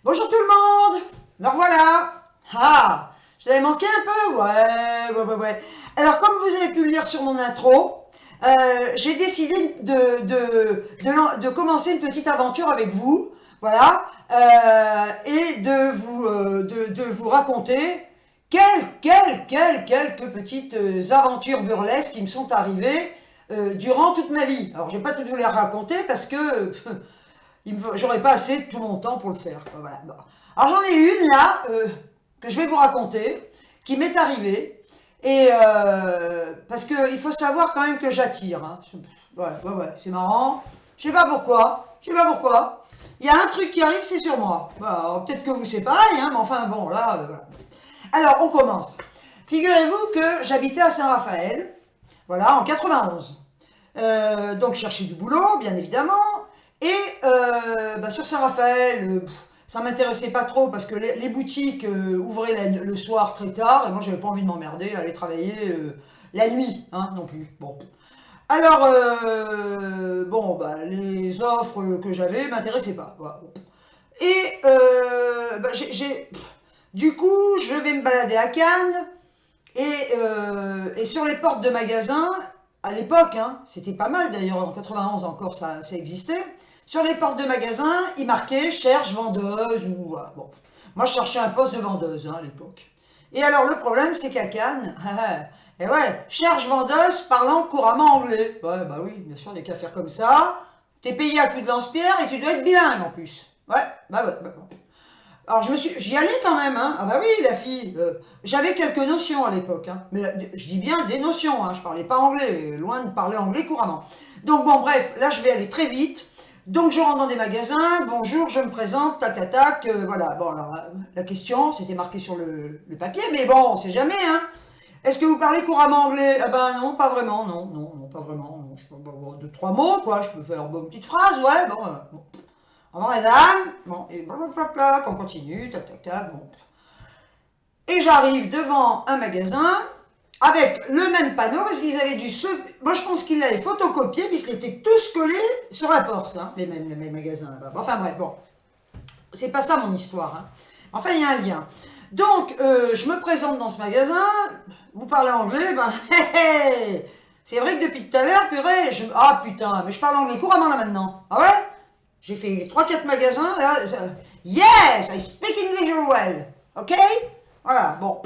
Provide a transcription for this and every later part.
Bonjour tout le monde. Me revoilà. Ah, je t'avais manqué un peu. Ouais. Alors comme vous avez pu le lire sur mon intro, j'ai décidé de commencer une petite aventure avec vous. Voilà. Et de vous raconter quelques petites aventures burlesques qui me sont arrivées durant toute ma vie. Alors, je vais pas tout vous les raconter parce que j'aurais pas assez tout mon temps pour le faire, quoi. Voilà. Bon. Alors, j'en ai une là que je vais vous raconter qui m'est arrivée et parce que il faut savoir quand même que j'attire. Hein. Ouais, c'est marrant. Je sais pas pourquoi. Il y a un truc qui arrive, c'est sur moi. Voilà, peut-être que vous c'est pareil, hein, mais enfin bon, là, voilà. Alors, on commence. Figurez-vous que j'habitais à Saint-Raphaël, voilà, en 91. Donc, je cherchais du boulot, bien évidemment. Et sur Saint-Raphaël, ça m'intéressait pas trop parce que les boutiques ouvraient le soir très tard et moi, j'avais pas envie de m'emmerder à aller travailler la nuit, hein, non plus. Bon. Alors, les offres que j'avais m'intéressaient pas. Voilà. Et du coup, je vais me balader à Cannes et sur les portes de magasins, à l'époque, hein, c'était pas mal d'ailleurs, en 91 encore ça existait, sur les portes de magasins, il marquait cherche vendeuse ou bon. Moi, je cherchais un poste de vendeuse hein, à l'époque. Et alors, le problème, c'est qu'à Cannes, et ouais, cherche vendeuse parlant couramment anglais. Ouais, bah oui, bien sûr, des cas faire comme ça. T'es payé à coup de lance-pierre et tu dois être bilingue en plus. Ouais. Bon. Alors j'y allais quand même, hein. Ah bah oui, la fille. J'avais quelques notions à l'époque, hein. Mais je dis bien des notions, hein. Je parlais pas anglais, loin de parler anglais couramment. Donc bon, bref, là je vais aller très vite. Donc je rentre dans des magasins, bonjour, je me présente, tac, voilà. Bon alors, la question, c'était marqué sur le papier, mais bon, on sait jamais, hein. Est-ce que vous parlez couramment anglais? Ah ben non, pas vraiment, non, pas vraiment. Non. Je peux avoir deux, trois mots, quoi. Je peux faire une petite phrase, ouais, bon. Au revoir madame, bon, et blablabla, on continue, tac, bon. Et j'arrive devant un magasin avec le même panneau, parce qu'ils avaient dû moi je pense qu'ils l'avaient photocopié, puisqu'ils étaient tous collés sur la porte, hein, les mêmes magasins là-bas. Enfin bref, bon. C'est pas ça mon histoire, hein. Enfin, il y a un lien. Donc, je me présente dans ce magasin, vous parlez anglais, ben, c'est vrai que depuis tout à l'heure, purée, ah putain, mais je parle anglais couramment là maintenant. Ah ouais? J'ai fait 3-4 magasins, là, yes, I speak English well, ok? Voilà, bon.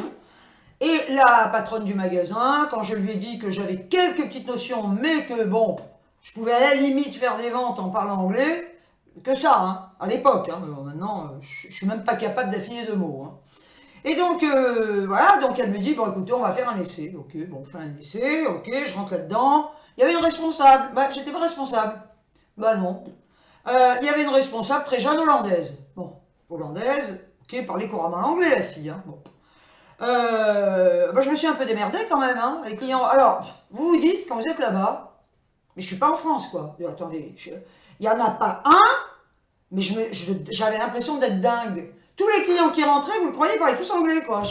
Et la patronne du magasin, quand je lui ai dit que j'avais quelques petites notions, mais que bon, je pouvais à la limite faire des ventes en parlant anglais, que ça, hein, à l'époque, hein, maintenant, je suis même pas capable d'affiner deux mots, hein. Et donc, voilà, donc elle me dit, bon écoutez, on va faire un essai, ok, bon, on fait un essai, ok, je rentre là-dedans, il y avait une responsable, bah, j'étais pas responsable, bah non. Il y avait une responsable très jeune hollandaise. Bon, hollandaise, ok, parlait couramment l'anglais la fille. Hein, bon. Je me suis un peu démerdé quand même, hein, les clients. Alors, vous vous dites, quand vous êtes là-bas, mais je suis pas en France, quoi. Attendez, il y en a pas un, mais j'avais l'impression d'être dingue. Tous les clients qui rentraient, vous le croyez, parlaient tous anglais, quoi.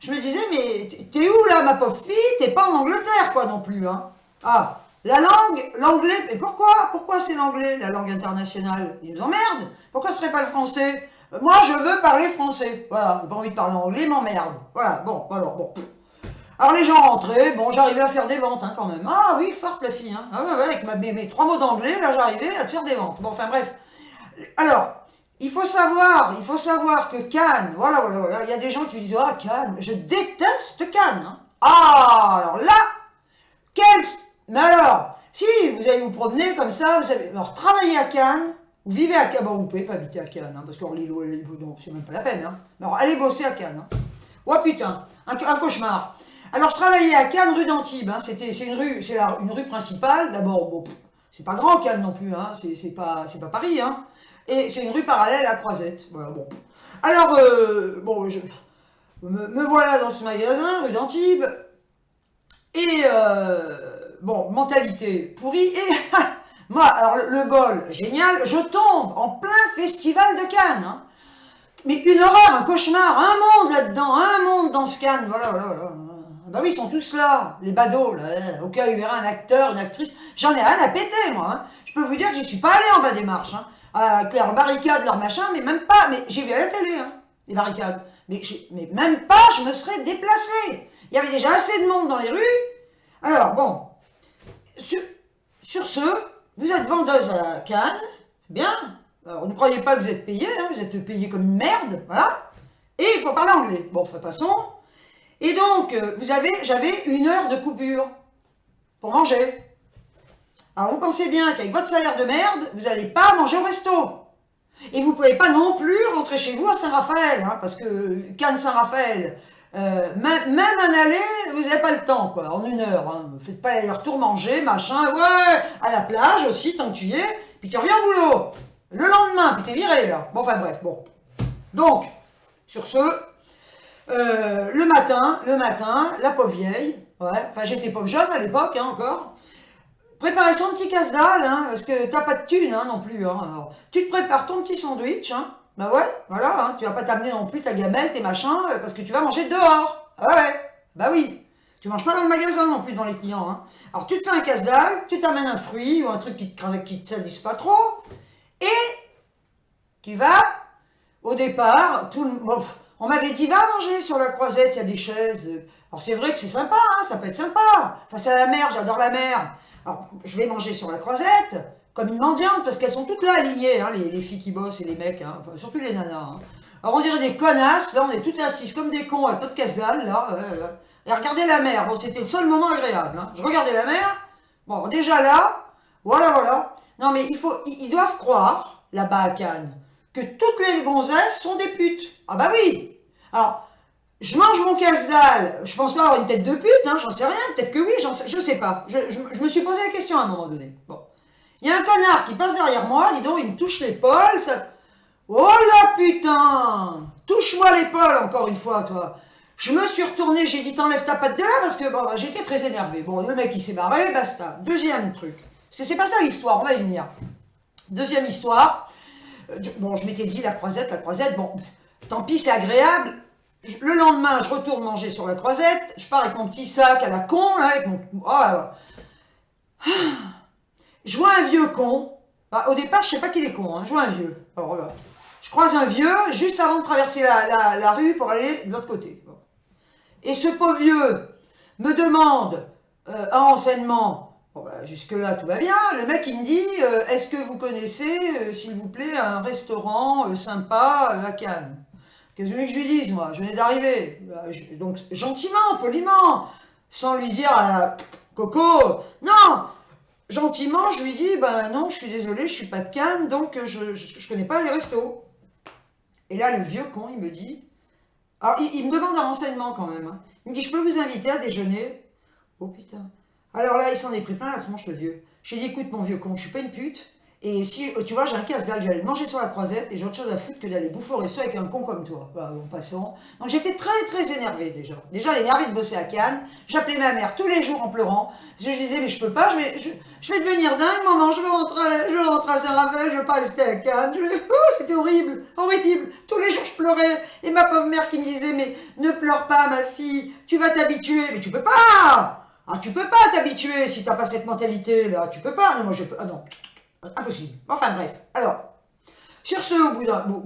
Je me disais, mais t'es où là, ma pauvre fille? T'es pas en Angleterre, quoi, non plus, hein. Ah. La langue, l'anglais, et pourquoi c'est l'anglais, la langue internationale? Ils nous emmerdent. Pourquoi ce serait pas le français? Moi, je veux parler français. Voilà, j'ai pas envie de parler anglais, m'emmerde. Voilà, bon, alors, bon. Alors, les gens rentraient, bon, j'arrivais à faire des ventes, hein, quand même. Ah oui, forte la fille, hein. Ah ouais, avec mes 3 mots d'anglais, là, j'arrivais à te faire des ventes. Bon, enfin, bref. Alors, il faut savoir que Cannes, voilà, il y a des gens qui disent, ah, Cannes, je déteste Cannes, hein. Ah, alors là, mais alors, si vous allez vous promener comme ça, vous savez, alors travailler à Cannes, vous vivez à Cannes, bon, vous pouvez pas habiter à Cannes, hein, parce que Lilo, non, c'est même pas la peine, hein. Alors, allez bosser à Cannes, hein. Oh putain, un cauchemar. Alors, je travaillais à Cannes, rue d'Antibes, hein, c'est une rue principale, d'abord, bon, c'est pas grand Cannes non plus, hein, c'est pas Paris, hein, et c'est une rue parallèle à Croisette, voilà, bon. Alors, me voilà dans ce magasin, rue d'Antibes, et bon, mentalité pourrie, et moi, alors le bol, génial, je tombe en plein festival de Cannes, hein. Mais une horreur, un cauchemar, un monde là-dedans, un monde dans ce Cannes, voilà, Bah oui, ils sont tous là, les badauds, là, au cas où il y verra un acteur, une actrice. J'en ai rien à péter, moi. Hein. Je peux vous dire que j'y suis pas allée en bas des marches. Hein. Avec leurs barricades, leurs machins, mais même pas. Mais j'ai vu à la télé, hein, les barricades. Mais même pas, je me serais déplacée. Il y avait déjà assez de monde dans les rues. Alors, bon. Sur ce, vous êtes vendeuse à Cannes. Bien. Alors, ne croyez pas que vous êtes payé, hein, vous êtes payé comme une merde. Voilà. Et il faut parler anglais. Bon, enfin, passons. Et donc, j'avais 1 heure de coupure pour manger. Alors, vous pensez bien qu'avec votre salaire de merde, vous n'allez pas manger au resto. Et vous ne pouvez pas non plus rentrer chez vous à Saint-Raphaël, hein, parce que Cannes-Saint-Raphaël, même un aller, vous n'avez pas le temps, quoi, en 1 heure. Hein. Ne faites pas les retours manger, machin, ouais, à la plage aussi, tant que tu y es, puis tu reviens au boulot. Le lendemain, puis t'es viré, là. Bon, enfin bref, bon. Donc, sur ce, le matin, la pauvre vieille, ouais, enfin j'étais pauvre jeune à l'époque, hein, encore, préparer son petit casse-dalle, hein, parce que t'as pas de thune, hein, non plus, hein, alors, tu te prépares ton petit sandwich, hein, bah ouais, voilà, hein, tu vas pas t'amener non plus ta gamelle, tes machins, parce que tu vas manger dehors, ah ouais, bah oui, tu manges pas dans le magasin non plus devant les clients, hein. Alors tu te fais un casse-dalle, tu t'amènes un fruit ou un truc qui te salisse pas trop, et tu vas, au départ, on m'avait dit, va manger sur la Croisette, il y a des chaises. Alors c'est vrai que c'est sympa, hein, ça peut être sympa. Face à la mer, j'adore la mer. Alors je vais manger sur la Croisette, comme une mendiante, parce qu'elles sont toutes là alignées, hein, les filles qui bossent et les mecs, hein, enfin, surtout les nanas. Hein. Alors on dirait des connasses, là on est toutes assises comme des cons avec notre casse-dalle, là. Et regardez la mer, bon c'était le seul moment agréable. Hein. Je regardais la mer, bon déjà là, voilà. Non mais ils doivent croire, là-bas à Cannes, que toutes les gonzesses sont des putes. Ah bah oui. Alors, je mange mon casse-dalle, je pense pas avoir une tête de pute, hein, j'en sais rien, peut-être que oui, je sais pas. Je me suis posé la question à un moment donné. Bon. Il y a un connard qui passe derrière moi, dis donc, il me touche l'épaule, ça... Oh la putain! Touche-moi l'épaule encore une fois, toi. Je me suis retourné, j'ai dit t'enlèves ta patte de là, parce que bon, j'étais très énervé. Bon, le mec il s'est barré, basta. Deuxième truc. Parce que c'est pas ça l'histoire, on va y venir. Deuxième histoire. Bon, je m'étais dit la croisette, bon, tant pis, c'est agréable. Le lendemain, je retourne manger sur la Croisette, je pars avec mon petit sac à la con, là, avec mon... Oh, je vois un vieux con. Bah, au départ, je sais pas qu'il est con, hein, je vois un vieux. Alors, là, je croise un vieux juste avant de traverser la rue pour aller de l'autre côté. Bon. Et ce pauvre vieux me demande un renseignement. Bon, bah, jusque-là, tout va bien. Le mec, il me dit, est-ce que vous connaissez, s'il vous plaît, un restaurant sympa à Cannes? Qu'est-ce que vous voulez que je lui dise, moi? Je venais d'arriver. Donc, gentiment, poliment, sans lui dire à la coco, non, gentiment, je lui dis, ben non, je suis désolé, je suis pas de Cannes, donc je connais pas les restos. Et là, le vieux con, il me dit, alors, il me demande un renseignement quand même. Hein. Il me dit, je peux vous inviter à déjeuner? Oh putain. Alors là, il s'en est pris plein la tronche, le vieux. J'ai dit, écoute, mon vieux con, je suis pas une pute. Et si, tu vois, j'ai un casse-dalle, j'allais manger sur la Croisette et j'ai autre chose à foutre que d'aller bouffer au resto avec un con comme toi. Bah, bon, passons. Donc j'étais très énervée déjà. Déjà énervée de bosser à Cannes. J'appelais ma mère tous les jours en pleurant. Je disais, mais je peux pas, je vais devenir dingue, maman, je veux rentrer à Saint-Raphaël, je veux pas rester à Cannes. Oh, c'était horrible. Tous les jours je pleurais. Et ma pauvre mère qui me disait, mais ne pleure pas, ma fille, tu vas t'habituer. Mais tu peux pas. Ah, tu peux pas t'habituer si t'as pas cette mentalité là. Tu peux pas. Non, moi je peux. Ah non. Impossible. Enfin bref. Alors, sur ce, au bout d'un... Bon,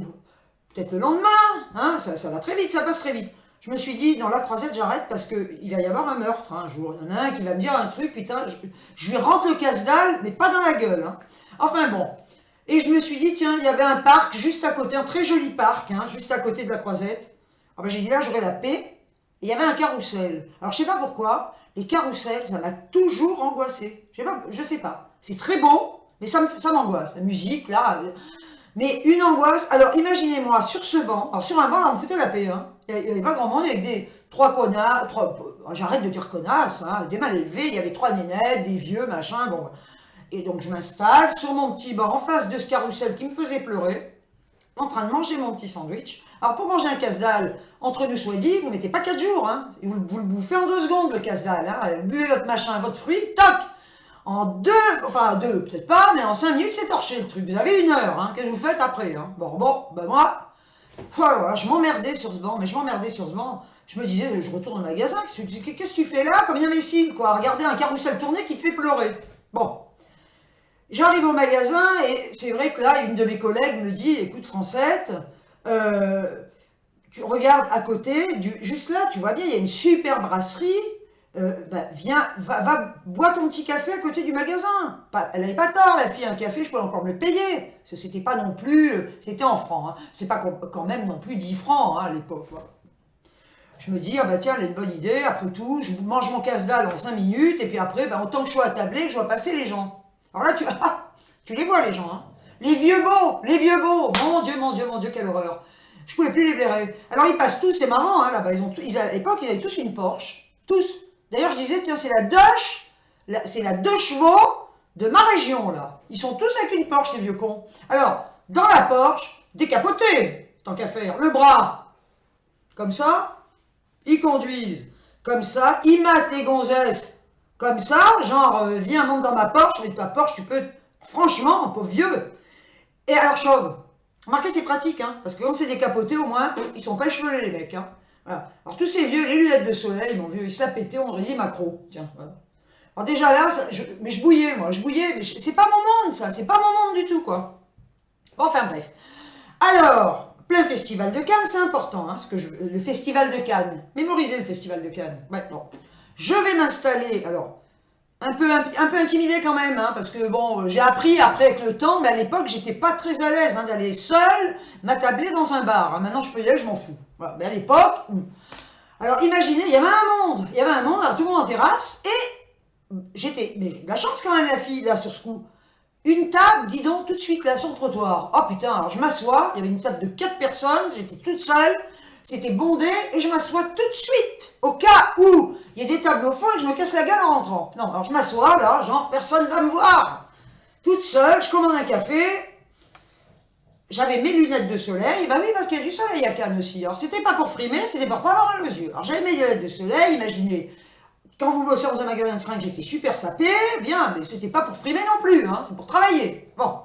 peut-être le lendemain, hein, ça va très vite, ça passe très vite. Je me suis dit, dans la Croisette, j'arrête parce qu'il va y avoir un meurtre hein, un jour. Il y en a un qui va me dire un truc, putain, je lui rentre le casse-dalle, mais pas dans la gueule. Hein. Enfin bon. Et je me suis dit, tiens, il y avait un parc juste à côté, un très joli parc, hein, juste à côté de la Croisette. Alors ben, j'ai dit, là, j'aurai la paix. Et il y avait un carrousel. Alors je sais pas pourquoi, les carrousels, ça m'a toujours angoissé. Je sais pas. C'est très beau. Mais ça m'angoisse, la musique, là. Mais une angoisse. Alors, imaginez-moi, sur ce banc, alors sur un banc, là, on foutait la paix, hein. Il n'y avait pas grand monde avec trois connards, j'arrête de dire connasses, hein, des mal élevés, il y avait 3 nénettes, des vieux, machin, bon. Et donc, je m'installe sur mon petit banc, en face de ce carrousel qui me faisait pleurer, en train de manger mon petit sandwich. Alors, pour manger un casse-dalle, entre nous soit dit, vous mettez pas 4 jours, hein. Vous le bouffez en 2 secondes, le casse-dalle, hein. Vous buvez votre machin, votre fruit, toc! En 2, enfin 2 peut-être pas, mais en 5 minutes c'est torché le truc. Vous avez 1 heure, hein, qu'est-ce que vous faites après hein. Bon, ben moi, voilà, je m'emmerdais sur ce banc, Je me disais, je retourne au magasin, qu'est-ce que tu fais là? Comme un imbécile, quoi, regarder un carrousel tourner qui te fait pleurer. Bon, j'arrive au magasin et c'est vrai que là, une de mes collègues me dit, écoute Francette, tu regardes à côté, juste là, tu vois bien, il y a une super brasserie, viens, va boire ton petit café à côté du magasin. Elle n'avait pas tort, la fille, un café, je peux encore me le payer. C'était pas non plus, c'était en francs, hein. C'est pas quand même non plus 10 francs hein, à l'époque. Voilà. Je me dis, ah bah tiens, elle a une bonne idée, après tout, je mange mon casse-dalle en 5 minutes, et puis après, autant que je sois attablé, je vois passer les gens. Alors là, tu les vois les gens, hein. Les vieux beaux, mon Dieu, mon Dieu, mon Dieu, quelle horreur. Je pouvais plus les blairer. Alors ils passent tous, c'est marrant, hein, là-bas, à l'époque, ils avaient tous une Porsche, tous. D'ailleurs, je disais, tiens, c'est la 2 chevaux de ma région, là. Ils sont tous avec une Porsche, ces vieux cons. Alors, dans la Porsche, décapoté, tant qu'à faire, le bras, comme ça. Ils conduisent comme ça, ils matent les gonzesses comme ça, genre, viens, monte dans ma Porsche, mais ta Porsche, tu peux, franchement, pauvre vieux. Et alors, chauve, remarquez, c'est pratique, hein, parce que quand c'est décapoté, au moins, ils sont pas échevelés, les mecs, hein. Voilà. Alors, tous ces vieux, les lunettes de soleil, mon vieux, ils se la pétaient, on aurait dit Macron, tiens, voilà. Alors, déjà là, mais je bouillais, moi, mais c'est pas mon monde, ça, c'est pas mon monde du tout, quoi. Bon, enfin, bref. Alors, plein festival de Cannes, c'est important, hein, le festival de Cannes. Mémorisez le festival de Cannes. Ouais, bon. Je vais m'installer, alors, un peu intimidée quand même, hein, parce que bon, j'ai appris après avec le temps, mais à l'époque, j'étais pas très à l'aise hein, d'aller seule m'attabler dans un bar. Hein. Maintenant, je peux y aller, je m'en fous. Voilà. Mais à l'époque, alors imaginez, il y avait un monde, alors tout le monde en terrasse, et mais la chance quand même, la fille, là, sur ce coup. Une table, dis donc, tout de suite, là, sur le trottoir. Oh putain, alors je m'assois, il y avait une table de 4 personnes, j'étais toute seule, c'était bondé, et je m'assois tout de suite, au cas où il y a des tables au fond et que je me casse la gueule en rentrant. Non, alors je m'assois, là, genre, personne ne va me voir. Toute seule, je commande un café, j'avais mes lunettes de soleil, bah oui, parce qu'il y a du soleil à Cannes aussi. Alors c'était pas pour frimer, c'était pour pas avoir mal aux yeux. Alors j'avais mes lunettes de soleil, imaginez, quand vous bossez dans un magasin de fringues, j'étais super sapé, bien, mais c'était pas pour frimer non plus, hein, c'est pour travailler. Bon.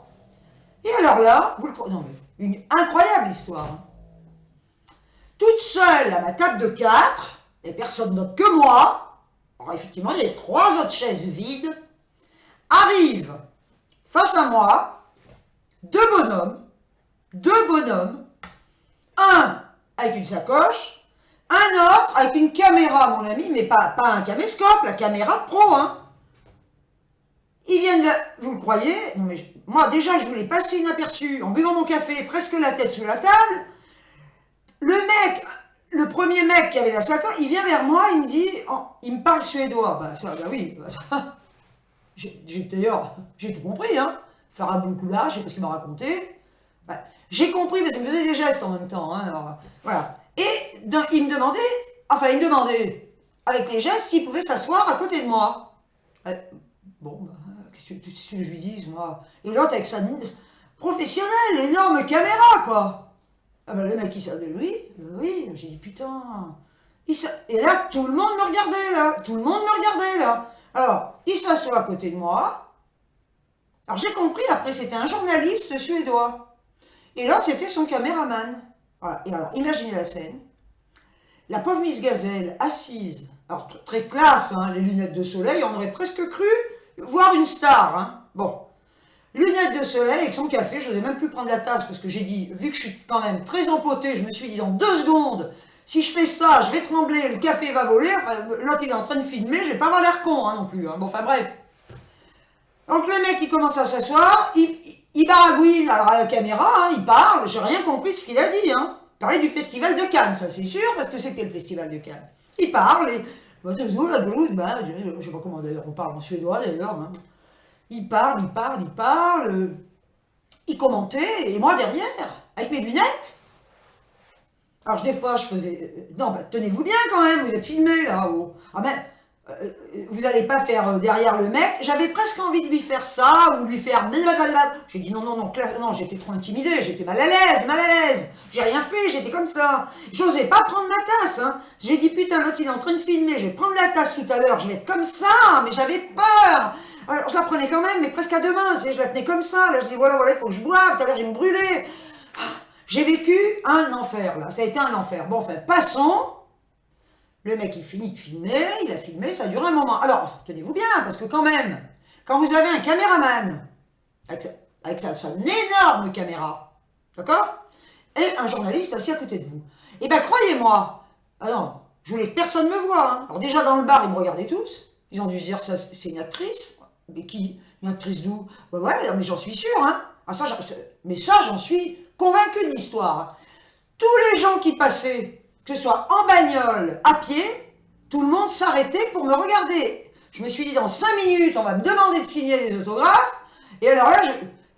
Et alors là, vous le croyez, non mais, une incroyable histoire. Hein. Toute seule à ma table de 4, et personne d'autre que moi, alors effectivement, il y avait 3 autres chaises vides, arrivent face à moi, deux bonhommes, un avec une sacoche, un autre avec une caméra, mon ami, mais pas un caméscope, la caméra de pro, hein. Ils viennent vers... Vous le croyez? Non mais moi, déjà, je voulais passer inaperçu en buvant mon café, presque la tête sous la table. Le premier mec qui avait la sacoche, il vient vers moi, il me dit... Oh, il me parle suédois. Bah oui. D'ailleurs, j'ai tout compris, hein. Faraboukoula, je sais pas ce qu'il m'a raconté. Bah, j'ai compris, parce qu'il me faisait des gestes en même temps, hein. Alors, voilà. Et il me demandait, avec les gestes, s'il pouvait s'asseoir à côté de moi. Bon, bah, qu'est-ce que je lui dise, moi? Et l'autre avec sa professionnelle, énorme caméra, quoi. Ah bah le mec, il savait, oui, j'ai dit, putain. Et là, tout le monde me regardait, là. Alors, il s'assoit à côté de moi. Alors, j'ai compris, après, c'était un journaliste suédois. Et l'autre, c'était son caméraman. Voilà. Et alors, imaginez la scène. La pauvre Miss Gazelle, assise, alors très classe, hein, les lunettes de soleil, on aurait presque cru voir une star. Hein. Bon, lunettes de soleil avec son café, je n'osais même plus prendre la tasse parce que j'ai dit, vu que je suis quand même très empotée, je me suis dit dans 2 secondes, si je fais ça, je vais trembler, le café va voler, enfin, l'autre il est en train de filmer, je vais pas avoir l'air con hein, non plus. Hein. Bon, enfin bref. Donc le mec il commence à s'asseoir, il baragouine alors à la caméra, hein, il parle, j'ai rien compris de ce qu'il a dit. Hein. Il parlait du festival de Cannes, ça c'est sûr, parce que c'était le festival de Cannes. Il parle, et... je sais pas comment d'ailleurs, on parle en suédois d'ailleurs. Hein. Il parle, il commentait, et moi derrière, avec mes lunettes. Alors des fois je faisais, non, bah, tenez-vous bien quand même, vous êtes filmé là-haut. Ah ben, vous n'allez pas faire derrière le mec. J'avais presque envie de lui faire ça, ou de lui faire blablabla. J'ai dit non, j'étais trop intimidée, j'étais mal à l'aise. J'ai rien fait, j'étais comme ça. J'osais pas prendre ma tasse. Hein. J'ai dit putain, l'autre il est en train de filmer, je vais prendre la tasse tout à l'heure, je vais être comme ça, mais j'avais peur. Alors, je la prenais quand même, mais presque à 2 mains, je la tenais comme ça. Là, je dis voilà, il faut que je boive, tout à l'heure je vais me brûler. J'ai vécu un enfer, là, ça a été un enfer. Bon, enfin, passons. Le mec, il finit de filmer, il a filmé, ça a duré un moment. Alors, tenez-vous bien, parce que quand même, quand vous avez un caméraman, son énorme caméra, d'accord, et un journaliste assis à côté de vous, eh bien, croyez-moi, ah non, je voulais que personne me voie. Hein. Alors déjà, dans le bar, ils me regardaient tous. Ils ont dû se dire, ça, c'est une actrice. Mais qui? Une actrice d'où? Ouais, mais j'en suis sûre. Hein. Ah, ça, mais ça, j'en suis convaincue de l'histoire. Tous les gens qui passaient, que ce soit en bagnole, à pied, tout le monde s'arrêtait pour me regarder. Je me suis dit, dans 5 minutes, on va me demander de signer des autographes. Et alors là,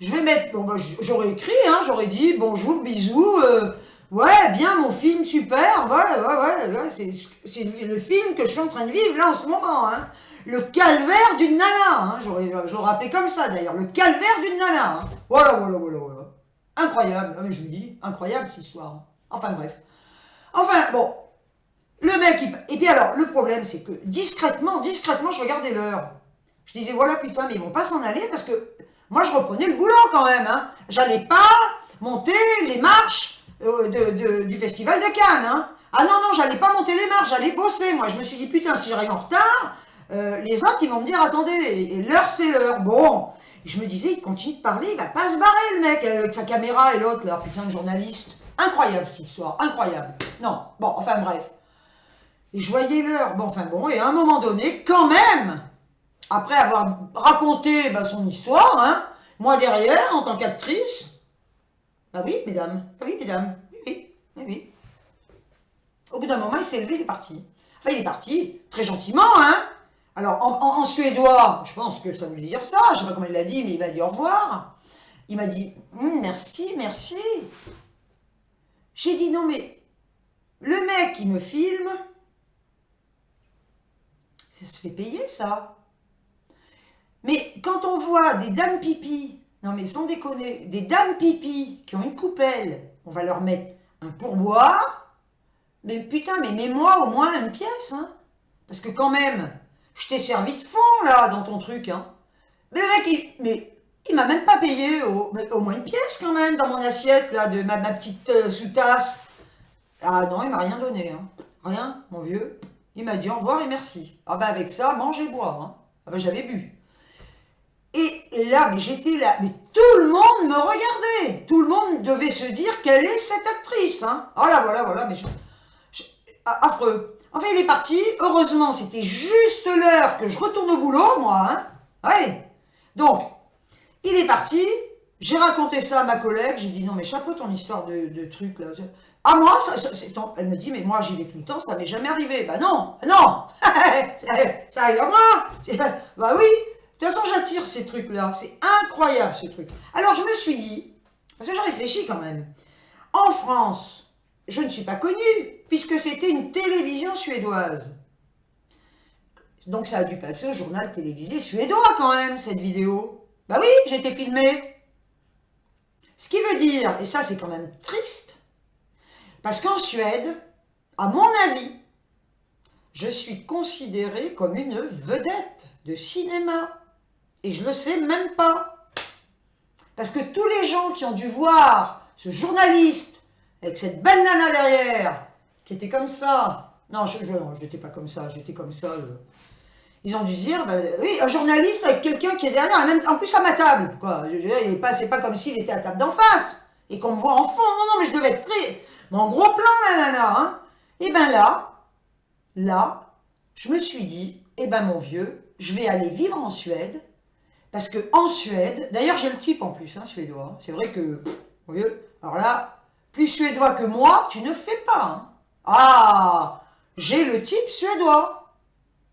je vais mettre... Bon, j'aurais écrit, hein, j'aurais dit, bonjour, bisous... ouais, bien, mon film, super, ouais, c'est le film que je suis en train de vivre là en ce moment, hein. Le calvaire d'une nana, hein. Je l'aurais appelé comme ça d'ailleurs, le calvaire d'une nana, hein. Voilà. Incroyable, non, mais je vous dis, incroyable cette histoire. Enfin bref. Enfin, bon, le mec, et puis alors, le problème c'est que discrètement, je regardais l'heure. Je disais, voilà, putain, mais ils vont pas s'en aller parce que moi je reprenais le boulot quand même, hein. J'allais pas monter les marches du festival de Cannes. Hein. Ah non, j'allais pas monter les marches, j'allais bosser. Moi, je me suis dit, putain, si j'arrive en retard, les autres, ils vont me dire, attendez, et l'heure, c'est l'heure. Bon, je me disais, il continue de parler, il va pas se barrer, le mec, avec sa caméra et l'autre, là, putain de journaliste. Incroyable, cette histoire, incroyable. Non, bon, enfin, bref. Et je voyais l'heure, bon, et à un moment donné, quand même, après avoir raconté son histoire, hein, moi derrière, en tant qu'actrice, ah oui, mesdames, oui. Au bout d'un moment, il s'est levé, il est parti. Enfin, il est parti, très gentiment, hein. Alors, en suédois, je pense que ça veut dire ça, je sais pas comment il l'a dit, mais il m'a dit au revoir. Il m'a dit, merci. J'ai dit, non mais, le mec, il me filme, ça se fait payer, ça. Mais quand on voit des dames pipi, non mais sans déconner, des dames pipi qui ont une coupelle, on va leur mettre un pourboire, mais putain, mais mets-moi au moins une pièce, hein. Parce que quand même, je t'ai servi de fond, là, dans ton truc, hein. Mais le mec, il m'a même pas payé au moins une pièce, quand même, dans mon assiette, là, de ma petite sous-tasse. Ah non, il m'a rien donné, hein. Rien, mon vieux. Il m'a dit au revoir et merci. Ah bah avec ça, mange et bois, hein. Ah bah j'avais bu. Et là, mais j'étais là, mais tout le monde me regardait. Tout le monde devait se dire quelle est cette actrice, hein. Oh là, voilà, mais affreux. Enfin, il est parti. Heureusement, c'était juste l'heure que je retourne au boulot, moi, hein. Ouais. Donc, il est parti. J'ai raconté ça à ma collègue. J'ai dit, non, mais chapeau ton histoire de truc, là. Ah, moi, elle me dit, mais moi, j'y vais tout le temps, ça m'est jamais arrivé. Bah non. Ça arrive à moi. Bah oui. De toute façon, j'attire ces trucs-là. C'est incroyable, ce truc. Alors, je me suis dit, parce que j'ai réfléchi quand même, en France, je ne suis pas connue, puisque c'était une télévision suédoise. Donc, ça a dû passer au journal télévisé suédois, quand même, cette vidéo. Bah oui, j'ai été filmée. Ce qui veut dire, et ça, c'est quand même triste, parce qu'en Suède, à mon avis, je suis considérée comme une vedette de cinéma. Et je ne le sais même pas. Parce que tous les gens qui ont dû voir ce journaliste avec cette belle nana derrière, qui était comme ça. Non, je n'étais pas comme ça, j'étais comme ça. Ils ont dû se dire, oui, un journaliste avec quelqu'un qui est derrière, même, en plus à ma table. Quoi. C'est pas comme s'il était à la table d'en face et qu'on me voit en fond. Non, mais je devais être très... Mais en gros plan, la nana. Hein. Et ben là, je me suis dit, mon vieux, je vais aller vivre en Suède. Parce que en Suède, d'ailleurs j'ai le type en plus, hein, suédois. C'est vrai que, mon vieux, alors là, plus suédois que moi, tu ne fais pas. Hein. Ah, j'ai le type suédois.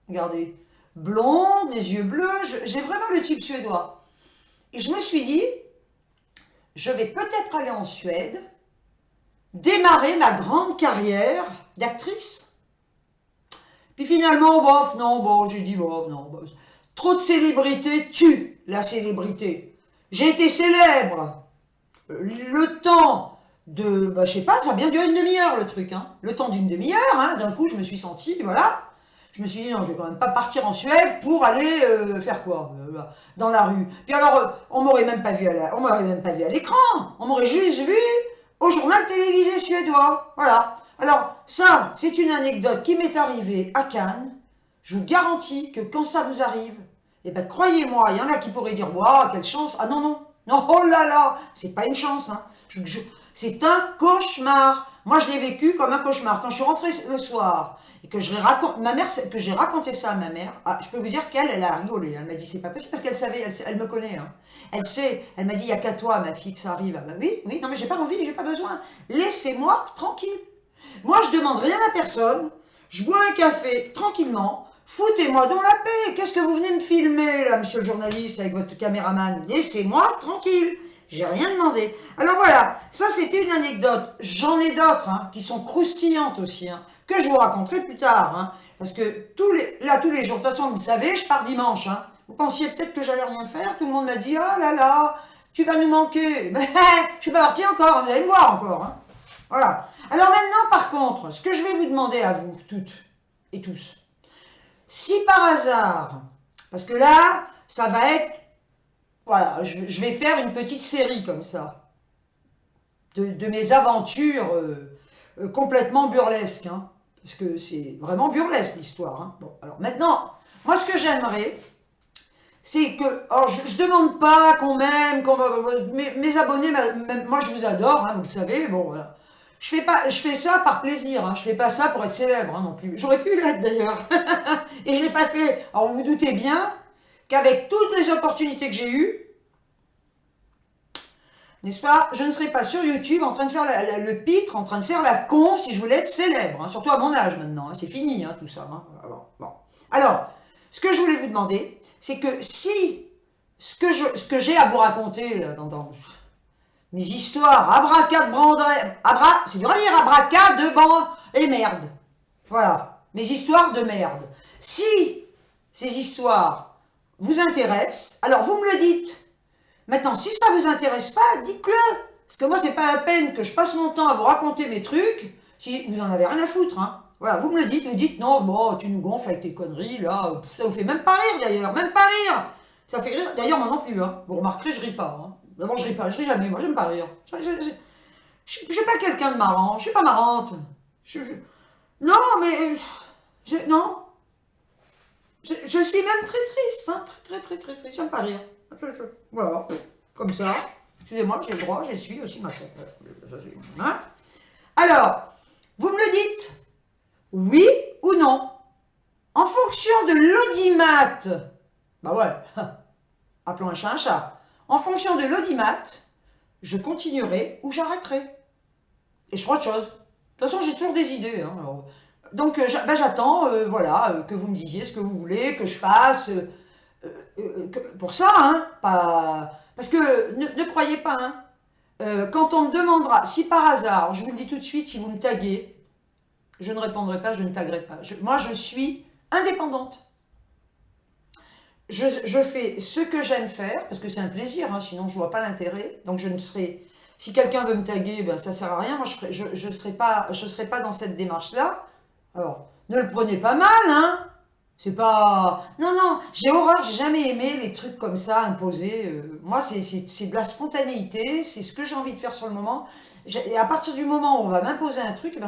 Regardez, blonde, les yeux bleus, j'ai vraiment le type suédois. Et je me suis dit, je vais peut-être aller en Suède, démarrer ma grande carrière d'actrice. Puis finalement, j'ai dit, non. Trop de célébrité tue la célébrité. J'ai été célèbre. Le temps de... je sais pas, ça a bien duré une demi-heure le truc. Hein. Le temps d'une demi-heure, hein, d'un coup je me suis sentie, voilà. Je me suis dit, non, je vais quand même pas partir en Suède pour aller faire quoi dans la rue. Puis alors, on m'aurait même pas vu à l'écran. On m'aurait juste vu au journal télévisé suédois. Voilà. Alors, ça, c'est une anecdote qui m'est arrivée à Cannes. Je vous garantis que quand ça vous arrive, eh ben, croyez-moi, il y en a qui pourraient dire, waouh, quelle chance. Ah non, non, non, oh là là, c'est pas une chance, hein. C'est un cauchemar. Moi, je l'ai vécu comme un cauchemar. Quand je suis rentrée le soir et que que j'ai raconté ça à ma mère, ah, je peux vous dire qu'elle, elle a rigolé. Elle m'a dit, c'est pas possible parce qu'elle savait, elle me connaît, hein. Elle sait, elle m'a dit, il n'y a qu'à toi, ma fille, que ça arrive. Ah bah oui, oui, non mais j'ai pas envie, j'ai pas besoin. Laissez-moi tranquille. Moi, je demande rien à personne. Je bois un café tranquillement. Foutez-moi dans la paix. Qu'est-ce que vous venez me filmer, là, monsieur le journaliste, avec votre caméraman? Laissez-moi tranquille. J'ai rien demandé. Alors voilà, ça c'était une anecdote. J'en ai d'autres, hein, qui sont croustillantes aussi, hein, que je vous raconterai plus tard. Hein, parce que tous les jours, de toute façon, vous savez, je pars dimanche. Hein. Vous pensiez peut-être que j'allais rien faire. Tout le monde m'a dit, oh là là, tu vas nous manquer. Mais je suis pas partie encore, vous allez me voir encore. Hein. Voilà. Alors maintenant, par contre, ce que je vais vous demander à vous, toutes et tous, si par hasard, parce que là, ça va être, voilà, je vais faire une petite série comme ça, de mes aventures complètement burlesques, hein, parce que c'est vraiment burlesque l'histoire. Hein. Bon, alors maintenant, moi ce que j'aimerais, c'est que, alors je demande pas qu'on m'aime, mes abonnés, moi je vous adore, hein, vous le savez, bon voilà. Je fais ça par plaisir, hein. Je fais pas ça pour être célèbre, hein, non plus. J'aurais pu l'être d'ailleurs. Et je l'ai pas fait. Alors vous vous doutez bien qu'avec toutes les opportunités que j'ai eues, n'est-ce pas, je ne serais pas sur YouTube en train de faire le pitre, en train de faire la con si je voulais être célèbre, hein, surtout à mon âge maintenant, hein, c'est fini hein, tout ça. Hein. Bon. Alors, ce que je voulais vous demander, c'est que si ce que j'ai à vous raconter là, dans mes histoires, c'est dur à lire, abracadabra et merde. Voilà, mes histoires de merde. Si ces histoires vous intéressent, alors vous me le dites. Maintenant, si ça vous intéresse pas, dites-le. Parce que moi, c'est pas la peine que je passe mon temps à vous raconter mes trucs si vous en avez rien à foutre. Hein. Voilà, vous me le dites, vous dites non, bon, tu nous gonfles avec tes conneries, là. Ça vous fait même pas rire d'ailleurs, même pas rire. Ça fait rire, d'ailleurs, moi non plus. Hein. Vous remarquerez, je ris pas. Hein. D'abord, je ris jamais, moi j'aime pas rire. Je suis pas quelqu'un de marrant, je suis pas marrante. Non, mais... non. Je suis même très triste, hein, très triste, j'aime pas rire. Voilà, comme ça. Excusez-moi, j'ai le droit, j'y suis aussi ma tête. Hein? Alors, vous me le dites, oui ou non? En fonction de l'audimat, bah ouais, appelons un chat un chat. En fonction de l'audimat, je continuerai ou j'arrêterai. Et je ferai autre chose. De toute façon, j'ai toujours des idées. Hein, alors. Donc, j'attends, voilà, que vous me disiez ce que vous voulez, que je fasse. Pour ça, hein, pas... Parce que, ne croyez pas, hein, quand on me demandera, si par hasard, je vous le dis tout de suite, si vous me taguez, je ne répondrai pas, je ne taguerai pas. Moi, je suis indépendante. Je fais ce que j'aime faire, parce que c'est un plaisir, hein, sinon je ne vois pas l'intérêt. Donc je ne serai... Si quelqu'un veut me taguer, ben, ça ne sert à rien. Moi, je ne serai pas dans cette démarche-là. Alors, ne le prenez pas mal, hein. C'est pas... Non, non, j'ai horreur, j'ai jamais aimé les trucs comme ça, imposés. Moi, c'est de la spontanéité, c'est ce que j'ai envie de faire sur le moment. Et à partir du moment où on va m'imposer un truc, ben,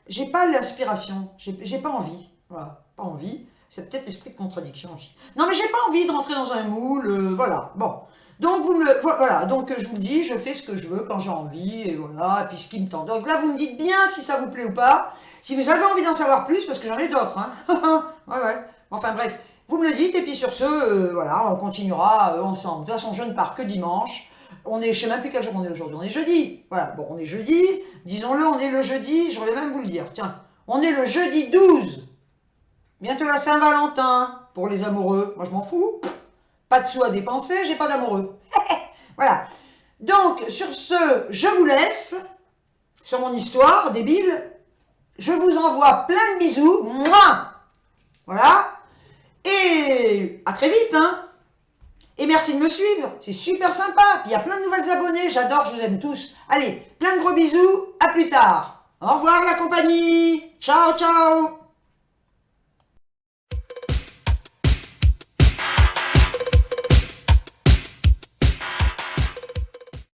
j'ai pas l'inspiration, j'ai pas envie. Voilà, pas envie. C'est peut-être l'esprit de contradiction aussi. Non, mais j'ai pas envie de rentrer dans un moule, voilà. Bon, donc voilà, donc je vous le dis, je fais ce que je veux quand j'ai envie, et voilà, et puis ce qui me tente. Donc là, vous me dites bien si ça vous plaît ou pas, si vous avez envie d'en savoir plus, parce que j'en ai d'autres, hein. Ouais. Enfin bref, vous me le dites, et puis sur ce, voilà, on continuera ensemble. De toute façon, je ne pars que dimanche. Je sais même plus quel jour on est aujourd'hui. On est jeudi. Voilà, bon, on est jeudi. Disons-le, on est le jeudi, je vais même vous le dire. Tiens, on est le jeudi 12. Bientôt la Saint-Valentin pour les amoureux. Moi, je m'en fous. Pas de sous à dépenser, j'ai pas d'amoureux. Voilà. Donc, sur ce, je vous laisse sur mon histoire débile. Je vous envoie plein de bisous. Mouah. Voilà. Et à très vite, hein. Et merci de me suivre. C'est super sympa. Puis il y a plein de nouvelles abonnés. J'adore, je vous aime tous. Allez, plein de gros bisous. À plus tard. Au revoir la compagnie. Ciao, ciao.